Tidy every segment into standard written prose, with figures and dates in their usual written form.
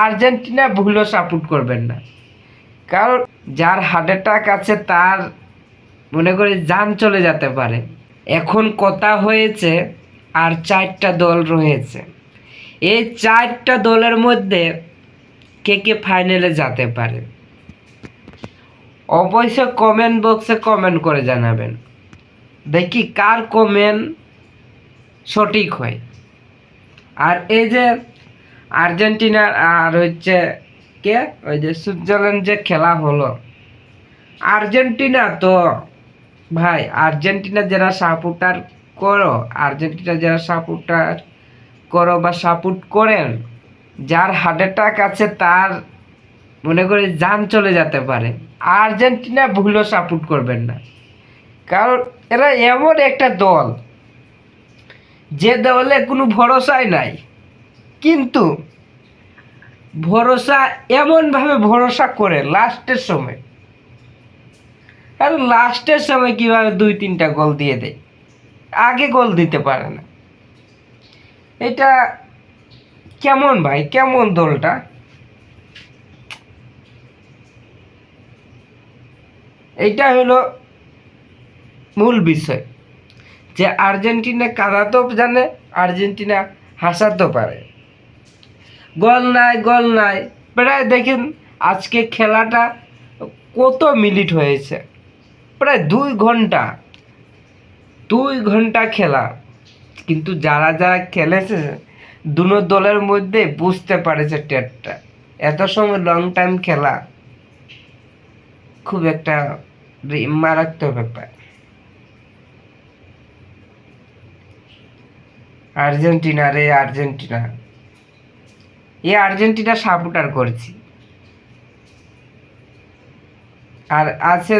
Argentina ভুলেও support করবেন না, কারণ যার হার্ট অ্যাটাক আছে তার মনে করি জান চলে যেতে পারে। এখন কথা হয়েছে আর 4টা দল রয়েছে, এই 4টা দলের মধ্যে কে কে ফাইনালে যেতে পারে অবশ্যই কমেন্ট বক্সে কমেন্ট করে জানাবেন, দেখি কার কমেন্ট সঠিক হয়। আর এই যে আর্জেন্টিনার আর হচ্ছে কে ওই যে সুইজারল্যান্ড যে খেলা হলো, আর্জেন্টিনা তো ভাই, আর্জেন্টিনা যারা সাপোর্টার করো, আর্জেন্টিনা যারা সাপোর্টার করো বা সাপোর্ট করেন, যার হার্ট অ্যাটাক আছে তার মনে করি জান চলে যেতে পারে। আর্জেন্টিনা ভুলেও সাপোর্ট করবেন না, কারণ এরা এমন একটা দল যে দলে কোনো ভরসাই নাই, কিন্তু ভরসা এমনভাবে ভরসা করে লাস্টের সময়, আর লাস্টের সময় কিভাবে 2-3টা গোল দিয়ে দেয়, আগে গোল দিতে পারে না। এটা কেমন ভাই, কেমন দলটা? এইটা হলো মূল বিষয়, যে আর্জেন্টিনা কাঁদাতেও জানে, আর্জেন্টিনা হাসাতেও পারে। গোল নাই, গোল নাই, প্রায় দেখেন আজকে খেলাটা কত মিনিট হয়েছে, প্রায় 2 ঘন্টা, 2 ঘন্টা খেলা, কিন্তু যারা যারা খেলেছে দুনো দলের মধ্যে বুঝতে পারেছে টেটটা, এত সময় লং টাইম খেলা খুব একটা মারাত্মক ব্যাপার। আর্জেন্টিনা রে আর্জেন্টিনা, এই আর্জেন্টিনা সাপোর্টার করছি। আর আছে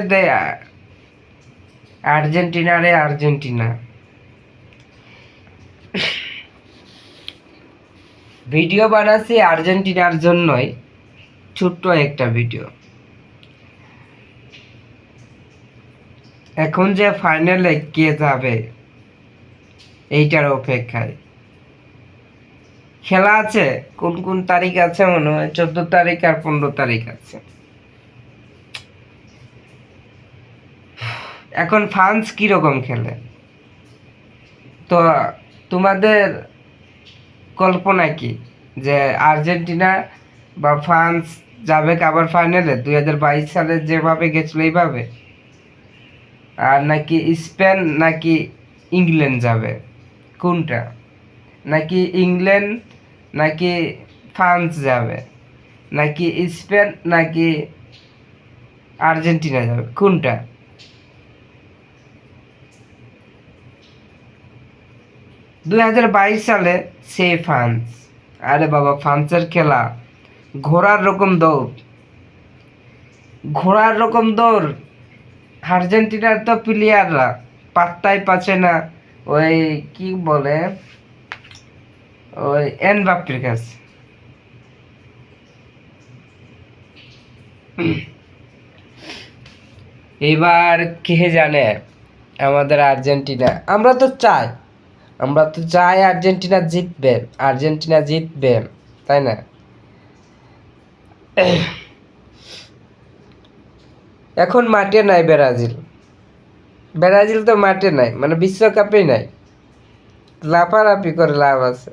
আর্জেন্টিনা রে আর্জেন্টিনা। ভিডিও বানাচ্ছি আর্জেন্টিনার জন্যই, ছোট্ট একটা ভিডিও। এখন যে ফাইনালে কে যাবে এইটার অপেক্ষায়। খেলা আছে, কোন কোন তারিখ আছে মনে হয় 14 তারিখ আর 15 তারিখ আছে। এখন ফ্রান্স কিরকম খেলে, তো তোমাদের কল্পনা কি যে আর্জেন্টিনা বা ফ্রান্স যাবে আবার ফাইনালে 2022 সালে যেভাবে গেছিল এইভাবে, আর নাকি স্পেন নাকি ইংল্যান্ড যাবে, কোনটা? নাকি ইংল্যান্ড নাকি ফ্রান্স যাবে, নাকি স্পেন নাকি আর্জেন্টিনা যাবে, কোনটা? 2022 সালে সে ফ্রান্স, আরে বাবা ফ্রান্সের খেলা ঘোড়ার রকম দৌড়, ঘোড়ার রকম দৌড়। আর্জেন্টিনার তো প্লেয়াররা পাত্তাই পাচ্ছে না ওই কি বলে ওই এমবাপ্পের কাছে। এবার কে জানে আমাদের আর্জেন্টিনা, আমরা তো চাই আর্জেন্টিনা জিতবে, আর্জেন্টিনা জিতবে, তাই না? এখন মাঠে নাই ব্রাজিল, ব্রাজিল তো মাঠে নাই, মানে বিশ্বকাপেই নাই, লাফালাফি করে লাভ আছে।